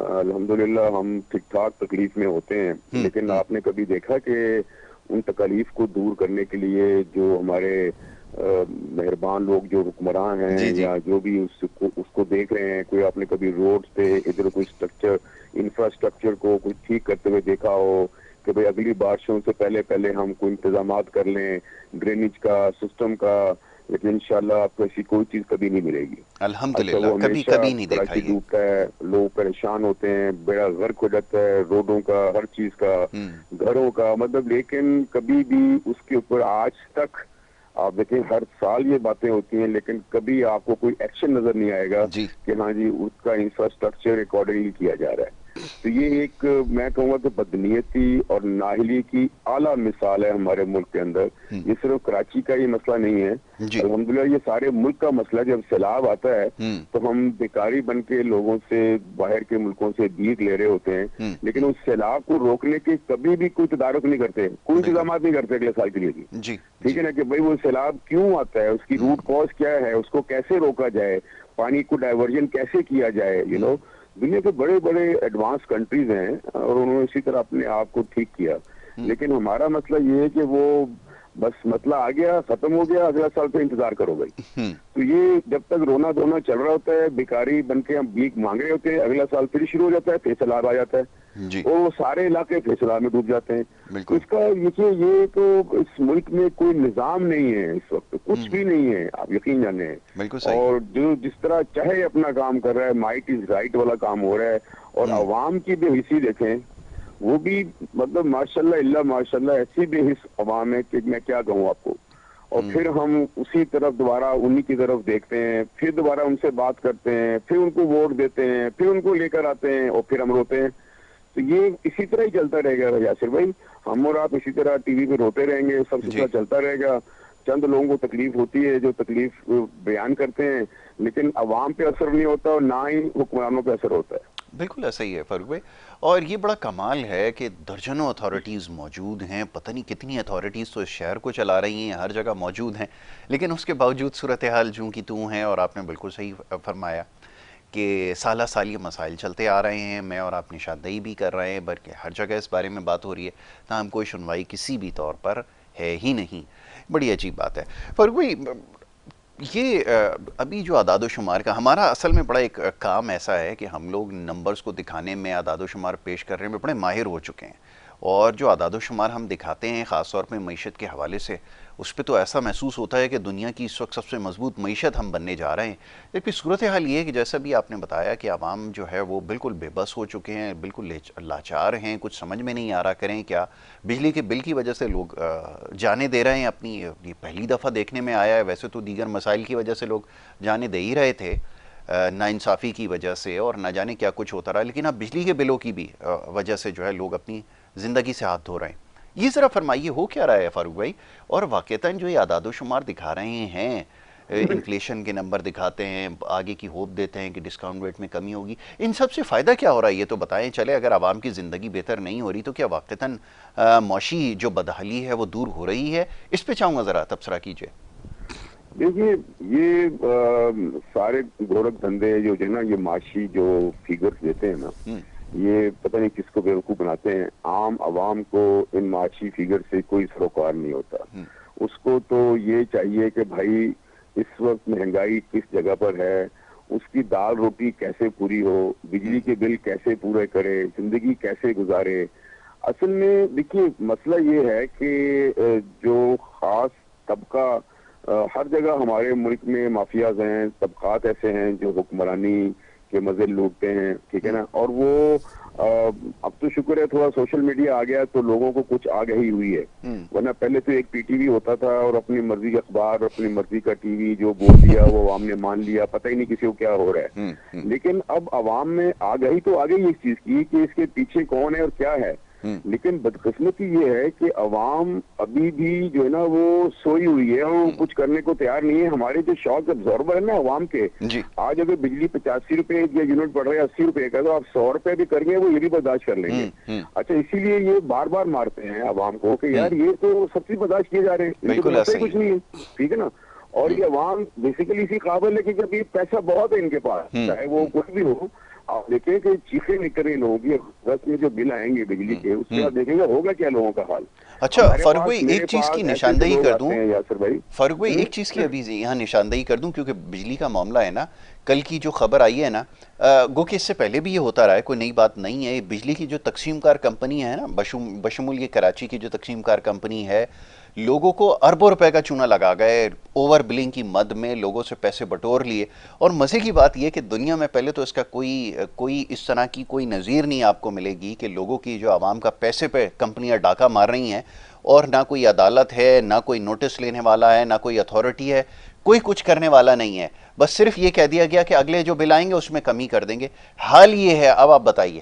الحمدللہ ہم ٹھیک ٹھاک تکلیف میں ہوتے ہیں، لیکن آپ نے کبھی دیکھا کہ ان تکالیف کو دور کرنے کے لیے جو ہمارے مہربان لوگ جو حکمران ہیں جی جی یا جو بھی اس کو دیکھ رہے ہیں، کوئی آپ نے کبھی روڈ پہ ادھر کوئی انفراسٹرکچر کو کوئی ٹھیک کرتے ہوئے دیکھا ہو کہ بھئی اگلی بارشوں سے پہلے ہم کوئی انتظامات کر لیں ڈرینیج کا، سسٹم کا، لیکن انشاءاللہ آپ کو ایسی کوئی چیز کبھی نہیں ملے گی. اچھا، الحمدللہ وہ کبھی ہمیشہ کبھی نہیں دیکھا کراچی یہ. ڈوبتا ہے، لوگ پریشان ہوتے ہیں، بیڑا غرق ہو جاتا ہے روڈوں کا، ہر چیز کا، گھروں کا، مطلب لیکن کبھی بھی اس کے اوپر آج تک آپ دیکھیں ہر سال یہ باتیں ہوتی ہیں لیکن کبھی آپ کو کوئی ایکشن نظر نہیں آئے گا جی کہ ہاں جی اس کا انفراسٹرکچر اکارڈنگلی کیا جا رہا ہے. تو یہ ایک میں کہوں گا کہ بدنیتی اور نااہلی کی اعلیٰ مثال ہے ہمارے ملک کے اندر. یہ صرف کراچی کا یہ مسئلہ نہیں ہے، جی الحمدللہ یہ سارے ملک کا مسئلہ. جب سیلاب آتا ہے تو ہم بیکاری بن کے لوگوں سے باہر کے ملکوں سے بھیک لے رہے ہوتے ہیں، لیکن اس سیلاب کو روکنے کے کبھی بھی کوئی تدارک نہیں کرتے، کوئی بالکل انتظامات نہیں کرتے اگلے سال کے لیے بھی. جی ٹھیک جی ہے نا کہ بھئی وہ سیلاب کیوں آتا ہے، اس کی روٹ کاز کیا ہے، اس کو کیسے روکا جائے، پانی کو ڈائیورژن کیسے کیا جائے. دنیا کے بڑے بڑے ایڈوانس کنٹریز ہیں اور انہوں نے اسی طرح اپنے آپ کو ٹھیک کیا، لیکن ہمارا مسئلہ یہ ہے کہ وہ بس مسئلہ آ گیا، ختم ہو گیا، اگلا سال پہ انتظار کرو بھائی. تو یہ جب تک رونا دھونا چل رہا ہوتا ہے، بیکاری بن کے ہم بھیک مانگ رہے ہوتے ہیں، اگلا سال پھر شروع ہو جاتا ہے، پھر سیلاب آ جاتا ہے جی اور وہ سارے علاقے پھر سیلاب میں ڈوب جاتے ہیں. تو بالکل اس کا یہ تو اس ملک میں کوئی نظام نہیں ہے، اس وقت کچھ بھی نہیں ہے، آپ یقین جانے. بالکل صحیح. اور جو جس طرح چاہے اپنا کام کر رہا ہے، مائٹ از رائٹ والا کام ہو رہا ہے. اور عوام کی بے حسی دیکھیں، وہ بھی مطلب ماشاءاللہ اللہ ماشاءاللہ ایسی بے حس عوام ہے کہ میں کیا کہوں آپ کو. اور پھر ہم اسی طرف دوبارہ انہی کی طرف دیکھتے ہیں، پھر دوبارہ ان سے بات کرتے ہیں، پھر ان کو ووٹ دیتے ہیں، پھر ان کو لے کر آتے ہیں اور پھر ہم روتے ہیں. تو یہ اسی طرح ہی چلتا رہے گا یاسر بھائی. ہم اور آپ اسی طرح ٹی وی پہ روتے رہیں گے، سب جی سلسلہ چلتا رہے گا. چند لوگوں کو تکلیف ہوتی ہے جو تکلیف بیان کرتے ہیں، لیکن عوام پہ اثر نہیں ہوتا اور نہ ہی حکمرانوں پہ اثر ہوتا ہے. بالکل ایسا ہی ہے فاروق بھائی. اور یہ بڑا کمال ہے کہ درجنوں اتھارٹیز موجود ہیں، پتہ نہیں کتنی اتھارٹیز تو اس شہر کو چلا رہی ہیں، ہر جگہ موجود ہیں، لیکن اس کے باوجود صورتحال جوں کی توں ہیں. اور آپ نے بالکل صحیح فرمایا کہ سالہ سال یہ مسائل چلتے آ رہے ہیں. میں اور آپ نشاندہی بھی کر رہے ہیں، بلکہ ہر جگہ اس بارے میں بات ہو رہی ہے، تاہم کوئی سنوائی کسی بھی طور پر ہے ہی نہیں. بڑی عجیب بات ہے فاروق بھائی. یہ ابھی جو اعداد و شمار کا ہمارا اصل میں بڑا ایک کام ایسا ہے کہ ہم لوگ نمبرز کو دکھانے میں، اعداد و شمار پیش کرنے میں بڑے ماہر ہو چکے ہیں. اور جو اعداد و شمار ہم دکھاتے ہیں خاص طور پہ معیشت کے حوالے سے، اس پہ تو ایسا محسوس ہوتا ہے کہ دنیا کی اس وقت سب سے مضبوط معیشت ہم بننے جا رہے ہیں. لیکن صورتحال یہ ہے کہ جیسا بھی آپ نے بتایا کہ عوام جو ہے وہ بالکل بے بس ہو چکے ہیں، بالکل لاچار ہیں، کچھ سمجھ میں نہیں آ رہا کریں کیا. بجلی کے بل کی وجہ سے لوگ جانے دے رہے ہیں اپنی. پہلی دفعہ دیکھنے میں آیا ہے، ویسے تو دیگر مسائل کی وجہ سے لوگ جانے دے ہی رہے تھے، ناانصافی کی وجہ سے اور نہ جانے کیا کچھ ہوتا رہا، لیکن اب بجلی کے بلوں کی بھی وجہ سے جو ہے لوگ اپنی زندگی سے ہاتھ دھو رہے ہیں. یہ ذرا فرمائیے ہو کیا رہا ہے فاروق بھائی؟ اور واقعتاً جو یہ اعداد و شمار دکھا رہے ہیں، انفلیشن کے نمبر دکھاتے ہیں، آگے کی ہوپ دیتے ہیں کہ ڈسکاؤنٹ ریٹ میں کمی ہوگی، ان سب سے فائدہ کیا ہو رہا ہے یہ تو بتائیں. چلے اگر عوام کی زندگی بہتر نہیں ہو رہی تو کیا واقعتاً معاشی جو بدحالی ہے وہ دور ہو رہی ہے؟ اس پہ چاہوں گا ذرا تبصرہ کیجئے. دیکھیے یہ سارے گورکھ دھندے جو ہے نا، یہ معاشی جو فیگرز دیتے ہیں نا، یہ پتہ نہیں کس کو بیوقوف بناتے ہیں. عام عوام کو ان معاشی فیگر سے کوئی سروکار نہیں ہوتا. اس کو تو یہ چاہیے کہ بھائی اس وقت مہنگائی کس جگہ پر ہے، اس کی دال روٹی کیسے پوری ہو، بجلی کے بل کیسے پورے کرے، زندگی کیسے گزارے. اصل میں دیکھیے مسئلہ یہ ہے کہ جو خاص طبقہ ہر جگہ ہمارے ملک میں مافیاز ہیں، طبقات ایسے ہیں جو حکمرانی کے مزے لوٹتے ہیں، ٹھیک ہے نا. اور وہ اب تو شکر ہے تھوڑا سوشل میڈیا آ گیا تو لوگوں کو کچھ آگہی ہوئی ہے، ورنہ پہلے تو ایک پی ٹی وی ہوتا تھا اور اپنی مرضی کا اخبار، اپنی مرضی کا ٹی وی، جو بول دیا وہ عوام نے مان لیا، پتہ ہی نہیں کسی کو کیا ہو رہا ہے. لیکن اب عوام میں آگہی تو آ گئی اس چیز کی کہ اس کے پیچھے کون ہے اور کیا ہے. لیکن بدقسمتی یہ ہے کہ عوام ابھی بھی جو ہے نا وہ سوئی ہوئی ہے اور کچھ کرنے کو تیار نہیں ہے. ہمارے جو شاک ابزاربر ہے نا عوام کے، جی آج اگر بجلی 85 روپے یا یونٹ پڑ رہا ہے 80 روپے کا، تو آپ 100 روپے بھی کریں گے وہ یہ بھی برداشت کر لیں گے. اچھا، اسی لیے یہ بار بار مارتے ہیں عوام کو کہ یار یہ تو سب چیز برداشت کیے جا رہے ہیں، ان کو بالکل مسئلہ ایسا ہی ہی کچھ نہیں ہے، ٹھیک ہے نا. اور یہ عوام بیسیکلی اسی قابل ہے کہ جب یہ پیسہ بہت ہے ان کے پاس، چاہے وہ کچھ بھی ہو، آپ دیکھیں کہ چیخیں نکل رہی لوگوں کی اگست میں جو بل آئیں گے بجلی کے، اس سے آپ دیکھیں گے ہوگا کیا لوگوں کا حال. اچھا ہمارے فاروق پاس بھائی ایک میرے چیز کی پاس ایسے ایسے نشاندہی لوگ کر آتے دوں، ہیں یاسر بھائی. فاروق بھائی ایک چیز کی ابھی یہاں نشاندہی کر دوں، کیونکہ بجلی کا معاملہ ہے نا، کل کی جو خبر آئی ہے نا، گو کہ اس سے پہلے بھی یہ ہوتا رہا ہے، کوئی نئی بات نہیں ہے. بجلی کی جو تقسیم کار کمپنی ہے نا، بشمول یہ کراچی کی جو تقسیم کار کمپنی ہے، لوگوں کو اربوں روپے کا چونا لگا گئے، اوور بلنگ کی مد میں لوگوں سے پیسے بٹور لیے. اور مزے کی بات یہ کہ دنیا میں پہلے تو اس کا کوئی اس طرح کی کوئی نظیر نہیں آپ کو ملے گی کہ لوگوں کی جو عوام کا پیسے پہ کمپنیاں ڈاکہ مار رہی ہیں، اور نہ کوئی عدالت ہے، نہ کوئی نوٹس لینے والا ہے، نہ کوئی اتھارٹی ہے، کوئی کچھ کرنے والا نہیں ہے. بس صرف یہ کہہ دیا گیا کہ اگلے جو بل آئیں گے اس میں کمی کر دیں گے. حال یہ ہے. اب آپ بتائیے.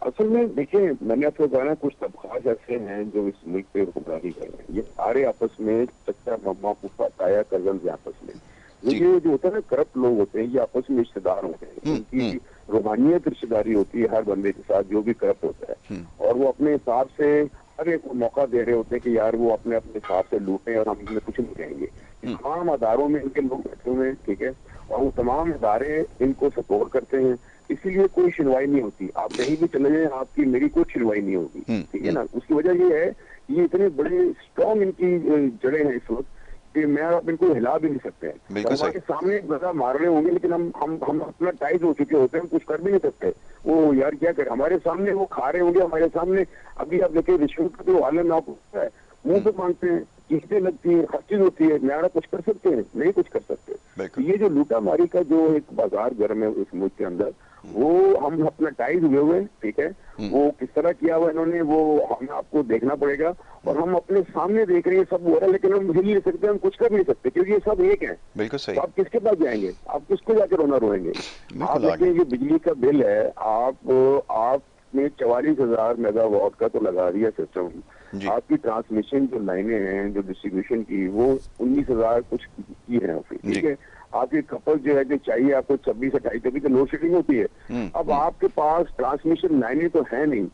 اصل میں دیکھیں، میں نے آپ کو کہا نا کچھ طبقات ایسے ہیں جو اس ملک پہ حکمرانی کر رہے ہیں. یہ سارے آپس میں چچا مما پھوپھا تایا کزن سے آپس میں جی. یہ جو ہوتا ہے نا کرپٹ لوگ ہوتے ہیں، یہ آپس میں رشتے دار ہوتے ہیں. ان کی روحانیت رشتے داری ہوتی ہے ہر بندے کے ساتھ جو بھی کرپٹ ہوتا ہے، اور وہ اپنے حساب سے ہر ایک کو موقع دے رہے ہوتے ہیں کہ یار وہ اپنے اپنے حساب سے لوٹیں اور ہم ان میں کچھ نہیں کہیں گے. تمام اداروں میں ان کے لوگ بیٹھے ہوئے ہیں، ٹھیک ہے، اور وہ تمام ادارے ان کو سپورٹ کرتے ہیں. اسی لیے کوئی سنوائی نہیں ہوتی. آپ کہیں بھی چلے جائیں، آپ کی میری کوئی سنوائی نہیں ہوگی. ٹھیک ہے نا. اس کی وجہ یہ ہے یہ اتنے بڑے اسٹرانگ ان کی جڑیں ہیں اس وقت کہ میں آپ ان کو ہلا بھی نہیں سکتے ہیں. بالکل صحیح. ہمارے سامنے گزا مار رہے ہوں گے لیکن ہم اپنا ٹائٹ ہو چکے ہوتے ہیں، ہم کچھ کر بھی نہیں سکتے. وہ یار کیا کریں، ہمارے سامنے وہ کھا رہے ہوں گے، ہمارے سامنے ابھی آپ دیکھیں رشوت کا جو عالم آپ ہوتا ہے، منہ پہ مانگتے ہیں، قسطیں لگتی ہیں، ہر چیز ہوتی ہے. میرا کچھ کر سکتے ہیں؟ نہیں کچھ کر سکتے. یہ جو لوٹا ماری کا جو ایک بازار گرم ہے اس ملک کے اندر، وہ ہم اپنا ٹائز ہوئے ہوئے، ٹھیک ہے، وہ کس طرح کیا ہوا انہوں نے وہ ہمیں آپ کو دیکھنا پڑے گا. اور ہم اپنے سامنے دیکھ رہے ہیں سب ہو رہا ہے، لیکن ہم ہل نہیں سکتے، ہم کچھ کر نہیں سکتے کیونکہ یہ سب ایک ہیں. بالکل تو صحیح. آپ کس کے پاس جائیں گے؟ آپ کس کو جا کے رونا روئیں گے؟ آپ بالکل دیکھیں آگے. یہ بجلی کا بل ہے، آپ نے 44,000 میگا واٹ کا تو لگا دیا سسٹم. جی. آپ کی ٹرانسمیشن جو لائنیں ہیں جو ڈسٹریبیوشن کی وہ 19,000 کچھ کی ہیں. ٹھیک ہے. آپ کی کپل جو ہے جو چاہیے آپ کو 26-28 تبھی تو لوڈ شیڈنگ ہوتی ہے. اب آپ کے پاس ٹرانسمیشن لائنیں تو ہے نہیں.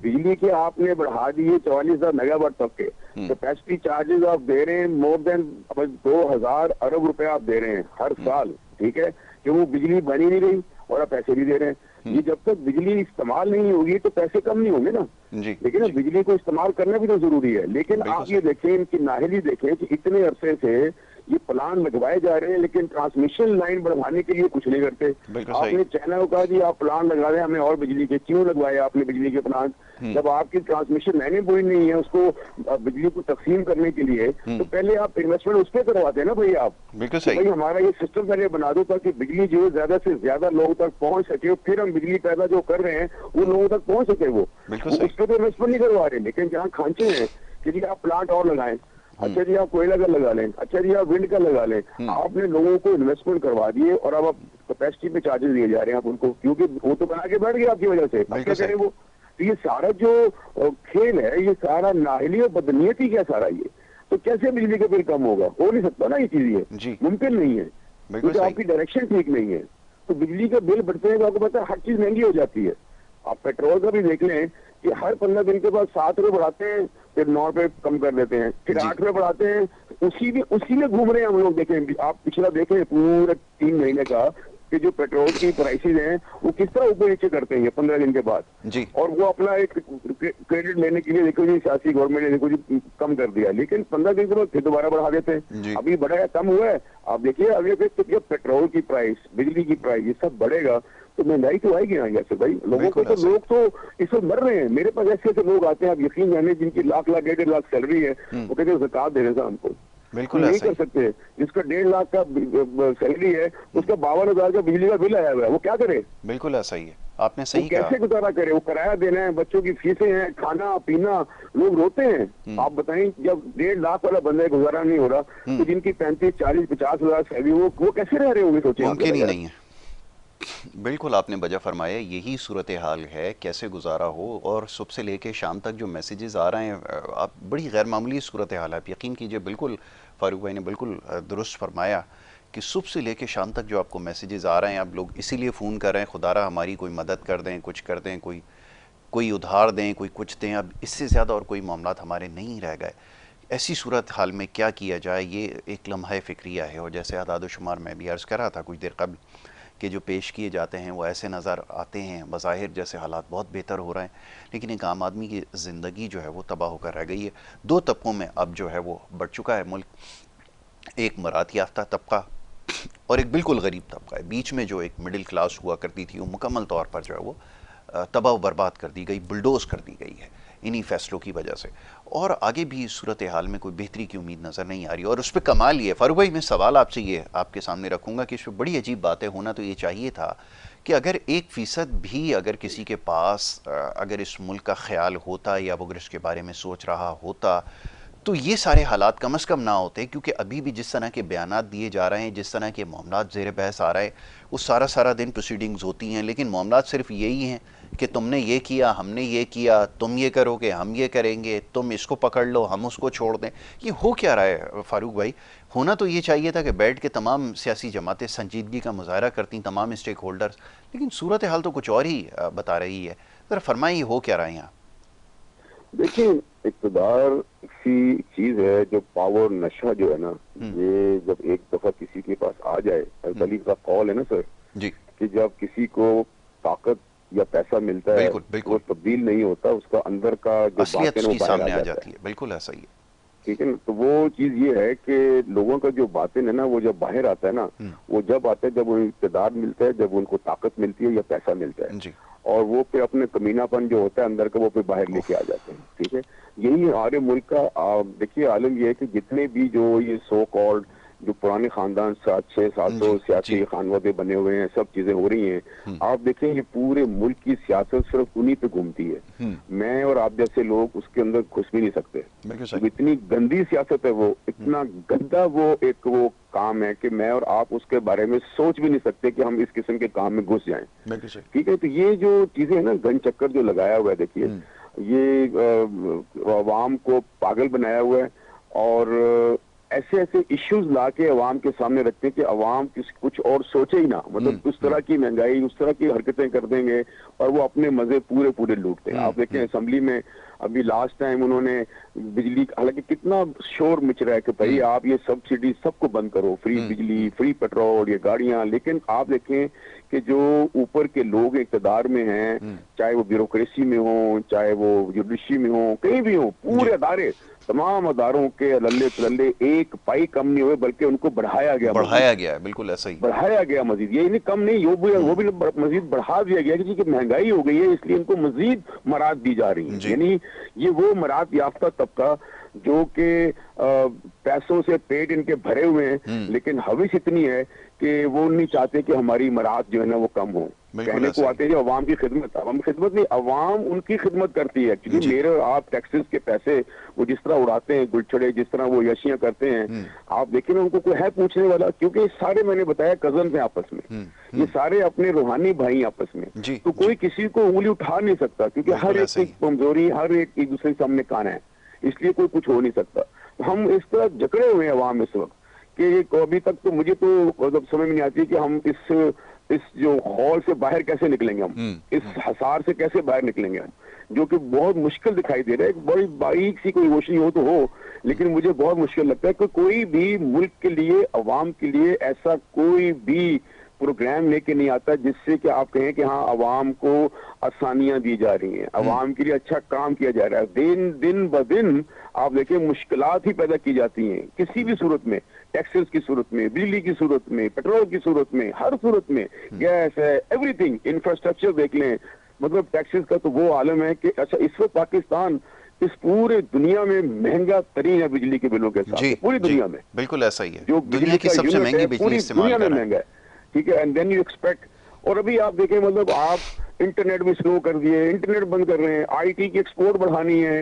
بجلی کے آپ نے بڑھا دیے 44,000 میگا واٹ تک کے. کیپیسٹی چارجز آپ دے رہے ہیں مور دین 2,000 ارب روپے آپ دے رہے ہیں ہر سال. ٹھیک ہے، کہ وہ بجلی بنی نہیں رہی اور آپ پیسے بھی دے رہے ہیں. یہ جب تک بجلی استعمال نہیں ہوگی تو پیسے کم نہیں ہوں گے نا. لیکن بجلی کو استعمال کرنا بھی تو ضروری ہے. لیکن آپ یہ دیکھیں ان کی نااہلی دیکھیں کہ اتنے عرصے سے یہ پلان لگوائے جا رہے ہیں لیکن ٹرانسمیشن لائن بڑھانے کے لیے کچھ نہیں کرتے. آپ نے چائنا کو کہا جی آپ پلان لگا رہے ہیں ہمیں اور بجلی کے، کیوں لگوائے آپ نے بجلی کے پلان؟ جب آپ کی ٹرانسمیشن لائنیں پوری نہیں ہیں اس کو بجلی کو تقسیم کرنے کے لیے، تو پہلے آپ انویسٹمنٹ اس پہ کرواتے ہیں نا بھائی. آپ بالکل بھائی صحیح. ہمارا یہ سسٹم پہلے بنا دو تاکہ بجلی جو زیادہ سے زیادہ لوگوں تک پہنچ سکے، پھر ہم بجلی پیدا جو کر رہے ہیں وہ لوگوں تک پہنچ سکے. وہ اس پہ تو انویسٹمنٹ نہیں کروا رہے. لیکن جہاں کھانچے ہیں کہ جی آپ پلانٹ اور لگائیں، اچھا جی آپ کوئلہ کا لگا لیں، اچھا جی آپ ونڈ کا لگا لیں. آپ نے لوگوں کو انویسٹمنٹ کروا دیے اور اب کیپیسٹی پہ چارجز دیے جا رہے ہیں آپ ان کو، کیونکہ وہ تو بنا کے بیٹھ گئے آپ کی وجہ سے. اب کیا کریں وہ؟ تو یہ سارا جو کھیل ہے یہ سارا نااہلی اور بدنیتی کیا سارا یہ. تو کیسے بجلی کا بل کم ہوگا؟ ہو نہیں سکتا نا یہ چیز، یہ ممکن نہیں ہے کیونکہ آپ کی ڈائریکشن ٹھیک نہیں ہے. تو بجلی کا بل بڑھتے ہیں تو آپ کو پتا ہے ہر چیز مہنگی ہو جاتی ہے. آپ پیٹرول کا بھی دیکھ لیں کہ ہر 15 دن کے بعد 7 روپے بڑھاتے ہیں، پھر 9 روپے کم کر دیتے ہیں، پھر 8 روپے بڑھاتے ہیں. اسی میں گھوم رہے ہیں ہم لوگ. دیکھیں آپ پچھلا دیکھیں پورا 3 مہینے کا کہ جو پیٹرول کی پرائسز ہیں وہ کس طرح اوپر نیچے کرتے ہیں 15 دن کے بعد. اور وہ اپنا ایک کریڈٹ لینے کے لیے دیکھو جی سیاسی گورنمنٹ نے دیکھو جی کم کر دیا، لیکن 15 دن کے بعد پھر دوبارہ بڑھا دیتے ہیں. ابھی بڑھا ہے کم ہوا ہے. آپ دیکھیے اگلے پھر پیٹرول کی پرائس، بجلی کی پرائس، یہ سب بڑھے گا تو مہنگائی تو آئے گی نا یاسر بھائی. لوگوں کو تو لوگ تو اس وقت مر رہے ہیں. میرے پاس ایسے ایسے لوگ آتے ہیں، آپ یقین جانے جن کی لاکھ 1.5 لاکھ سیلری ہے، وہ کہتے ہیں زکات دینے سے ہم کو نہیں کر سکتے. جس کا 1.5 لاکھ کا سیلری ہے اس کا 52,000 کا بجلی کا بل آیا ہوا ہے، وہ کیا کرے؟ بالکل ایسا ہی ہے. آپ نے وہ صحیح کہا. کیسے گزارا کرے؟ وہ کرایہ دینا ہے، بچوں کی فیسیں ہیں، کھانا پینا، لوگ روتے ہیں. آپ بتائیں جب 1.5 لاکھ والا بندہ گزارا نہیں ہو رہا تو جن کی 35, 40, 50,000 سیلری وہ کیسے رہ رہے ہوں گے؟ سوچیں. ممکن ہی نہیں ہے. بالکل آپ نے بجا فرمایا. یہی صورتحال ہے، کیسے گزارا ہو. اور صبح سے لے کے شام تک جو میسیجز آ رہے ہیں، آپ بڑی غیر معمولی صورتحال ہے. آپ یقین کیجئے، بالکل فاروق بھائی نے بالکل درست فرمایا کہ صبح سے لے کے شام تک جو آپ کو میسیجز آ رہے ہیں، آپ لوگ اسی لیے فون کر رہے ہیں خدا را ہماری کوئی مدد کر دیں، کچھ کر دیں، کوئی ادھار دیں، کوئی کچھ دیں. اب اس سے زیادہ اور کوئی معاملات ہمارے نہیں رہ گئے. ایسی صورتحال میں کیا کیا جائے، یہ ایک لمحہ فکریہ ہے. اور جیسے اعداد و شمار میں بھی عرض کر رہا تھا کچھ دیر قبل کہ جو پیش کیے جاتے ہیں وہ ایسے نظر آتے ہیں بظاہر جیسے حالات بہت بہتر ہو رہے ہیں، لیکن ایک عام آدمی کی زندگی جو ہے وہ تباہ ہو کر رہ گئی ہے۔ دو طبقوں میں اب جو ہے وہ بڑھ چکا ہے ملک، ایک مراد یافتہ طبقہ اور ایک بالکل غریب طبقہ ہے۔ بیچ میں جو ایک مڈل کلاس ہوا کرتی تھی وہ مکمل طور پر جو ہے وہ تباہ و برباد کر دی گئی، بلڈوز کر دی گئی ہے انہی فیصلوں کی وجہ سے، اور آگے بھی صورتحال میں کوئی بہتری کی امید نظر نہیں آ رہی۔ اور اس پہ کمال یہ ہے فاروق بھائی، میں سوال آپ سے یہ آپ کے سامنے رکھوں گا کہ اس پہ بڑی عجیب بات ہے، ہونا تو یہ چاہیے تھا کہ اگر 1% بھی اگر کسی کے پاس اگر اس ملک کا خیال ہوتا یا وہ اگر اس کے بارے میں سوچ رہا ہوتا تو یہ سارے حالات کم از کم نہ ہوتے، کیونکہ ابھی بھی جس طرح کے بیانات دیے جا رہے ہیں، جس طرح کے معاملات زیر بحث آ رہے ہیں، وہ سارا دن پروسیڈنگز ہوتی ہیں، لیکن معاملات صرف یہی ہیں کہ تم نے یہ کیا، ہم نے یہ کیا، تم یہ کرو گے، ہم یہ کریں گے، تم اس کو پکڑ لو، ہم اس کو چھوڑ دیں۔ یہ ہو کیا رہا ہے فاروق بھائی؟ ہونا تو یہ چاہیے تھا کہ بیٹھ کے تمام سیاسی جماعتیں سنجیدگی کا مظاہرہ کرتی، تمام اسٹیک ہولڈرز، لیکن صورتحال تو کچھ اور ہی بتا رہی ہے۔ ذرا فرمائیے ہو کیا رہا ہے یہاں؟ دیکھیں، اقتدار سی چیز ہے جو پاور نشہ جو ہے نا، یہ جب ایک دفعہ کسی کے پاس آ جائے، علی کا قول ہے نا سر، جی، کہ جب کسی کو طاقت یا پیسہ ملتا ہے وہ تبدیل نہیں ہوتا، اس کا اندر کا جو اصلیت باطن اس ہے وہ کی باہر سامنے آ آ جاتا جاتی ہے، بالکل ایسا ہی ہے۔ ٹھیک ہے نا؟ تو وہ چیز یہ ہے کہ لوگوں کا جو باطن ہے نا وہ جب باہر آتا ہے نا، وہ جب آتا ہے جب انہیں اقتدار ملتا ہے، جب ان کو طاقت ملتی ہے یا پیسہ ملتا ہے، جی، اور وہ پھر اپنے کمینہ پن جو ہوتا ہے اندر کا وہ پھر باہر لے کے آ جاتے ہیں۔ ٹھیک ہے، یہی ہمارے ملک کا دیکھیے عالم یہ ہے کہ جتنے بھی جو یہ سو کالڈ جو پرانے خاندان 700 سیاسی خانوادے بنے ہوئے ہیں، سب چیزیں ہو رہی ہیں، آپ دیکھیں یہ پورے ملک کی سیاست صرف انہی پہ گھومتی ہے۔ میں اور آپ جیسے لوگ اس کے اندر گھس بھی نہیں سکتے، اتنی گندی سیاست ہے وہ، اتنا گندا وہ ایک وہ کام ہے کہ میں اور آپ اس کے بارے میں سوچ بھی نہیں سکتے کہ ہم اس قسم کے کام میں گھس جائیں۔ ٹھیک ہے، تو یہ جو چیزیں ہیں نا، گن چکر جو لگایا ہوا ہے، دیکھیے یہ عوام کو پاگل بنایا ہوا ہے، اور ایسے ایشوز لا کے عوام کے سامنے رکھتے ہیں کہ عوام کچھ اور سوچے ہی نہ، مطلب اس طرح کی مہنگائی، اس طرح کی حرکتیں کر دیں گے اور وہ اپنے مزے پورے لوٹتے ہیں۔ آپ دیکھیں اسمبلی میں ابھی لاسٹ ٹائم انہوں نے بجلی، حالانکہ کتنا شور مچ رہا ہے کہ بھائی آپ یہ سبسڈی سب کو بند کرو، فری بجلی، فری پیٹرول، یہ گاڑیاں، لیکن آپ دیکھیں کہ جو اوپر کے لوگ اقتدار میں ہیں، چاہے وہ بیوروکریسی میں ہوں، چاہے وہ جوڈیشری میں ہوں، کہیں بھی ہوں، پورے ادارے، تمام اداروں کے للے تللے ایک پائی کم نہیں ہوئے، بلکہ ان کو بڑھایا گیا ہے، بالکل ایسا ہی بڑھایا گیا مزید، یہ نہیں کم نہیں، وہ بھی مزید بڑھا دیا گیا کیونکہ مہنگائی ہو گئی ہے، اس لیے ان کو مزید مراد دی جا رہی ہیں۔ یعنی یہ وہ مراد یافتہ طبقہ جو کہ پیسوں سے پیٹ ان کے بھرے ہوئے ہیں، لیکن حوث اتنی ہے کہ وہ نہیں چاہتے کہ ہماری مراد جو ہے نا وہ کم ہو۔ کہنے کو آتے ہیں جو عوام کی خدمت نہیں، عوام ان کی خدمت کرتی ہے، کیونکہ میرے آپ ٹیکسز کے پیسے وہ جس طرح اڑاتے ہیں گلچھڑے، جس طرح وہ یشیاں کرتے ہیں، آپ دیکھیں نا ان کو کوئی ہے پوچھنے والا؟ کیونکہ سارے میں نے بتایا کزنز ہیں آپس میں، یہ سارے اپنے روحانی بھائی آپس میں، تو کوئی کسی کو انگلی اٹھا نہیں سکتا، کیونکہ ہر ایک کی کمزوری، ہر ایک دوسرے کے سامنے کانا ہے، اس لیے کوئی کچھ ہو نہیں سکتا۔ ہم اس طرح جکڑے ہوئے ہیں عوام اس وقت کہ ابھی تک تو مجھے تو مطلب سمجھ میں نہیں آتی کہ ہم اس جو خول سے باہر کیسے نکلیں گے، ہم اس حصار سے کیسے باہر نکلیں گے ہم، جو کہ بہت مشکل دکھائی دے رہا ہے۔ بڑی باریک سی کوئی روشنی ہو تو ہو، لیکن مجھے بہت مشکل لگتا ہے کہ کوئی بھی ملک کے لیے، عوام کے لیے ایسا کوئی بھی پروگرام لے کے نہیں آتا جس سے کہ آپ کہیں کہ ہاں عوام کو آسانیاں دی جا رہی ہیں، عوام کے لیے اچھا کام کیا جا رہا ہے۔ دن بدن آپ دیکھیں مشکلات ہی پیدا کی جاتی ہیں کسی بھی صورت میں، ٹیکسز کی صورت میں، بجلی کی صورت میں، پیٹرول کی صورت میں، ہر صورت میں، گیس ہے، ایوری تھنگ، انفراسٹرکچر دیکھ لیں، مطلب ٹیکسز کا تو وہ عالم ہے کہ اچھا اس وقت پاکستان اس پورے دنیا میں مہنگا ترین ہے بجلی کے بلوں کے ساتھ، پوری دنیا میں بالکل ایسا ہی ہے، جو دنیا کی سب سے مہنگی بجلی پوری استعمال دنیا میں کر رہے ہیں۔ مہنگا ہے۔ ٹھیک ہے، اینڈ دین یو ایکسپیکٹ، اور ابھی آپ دیکھیں مطلب آپ انٹرنیٹ بھی سلو کر دیے، انٹرنیٹ بند کر رہے ہیں، آئی ٹی کی ایکسپورٹ بڑھانی ہے،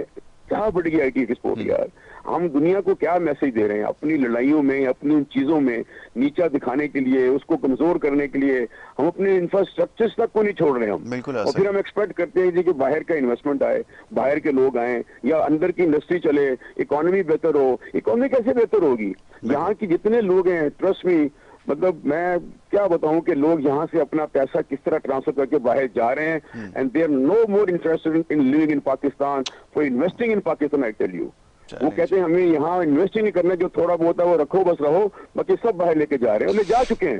کیا بڑھ گئی آئی ٹی کی ایکسپورٹ یار؟ ہم دنیا کو کیا میسج دے رہے ہیں اپنی لڑائیوں میں، اپنی چیزوں میں نیچا دکھانے کے لیے، اس کو کمزور کرنے کے لیے ہم اپنے انفراسٹرکچر تک کو نہیں چھوڑ رہے ہم، اور پھر ہم ایکسپیکٹ کرتے ہیں کہ باہر کا انویسٹمنٹ آئے، باہر کے لوگ آئیں، یا اندر کی انڈسٹری چلے، اکانومی بہتر ہو۔ اکانومی کیسے بہتر ہوگی؟ یہاں کی جتنے لوگ ہیں، ٹرسٹ می، مطلب میں کیا بتاؤں کہ لوگ یہاں سے اپنا پیسہ کس طرح ٹرانسفر کر کے باہر جا رہے ہیں، and they are no more interested in living in Pakistan for investing in Pakistan. I tell you, وہ کہتے ہیں ہمیں یہاں انویسٹ ہی نہیں کرنا، جو تھوڑا بہت ہے وہ رکھو بس رہو، باقی سب باہر لے کے جا رہے ہیں، اور لے جا چکے ہیں۔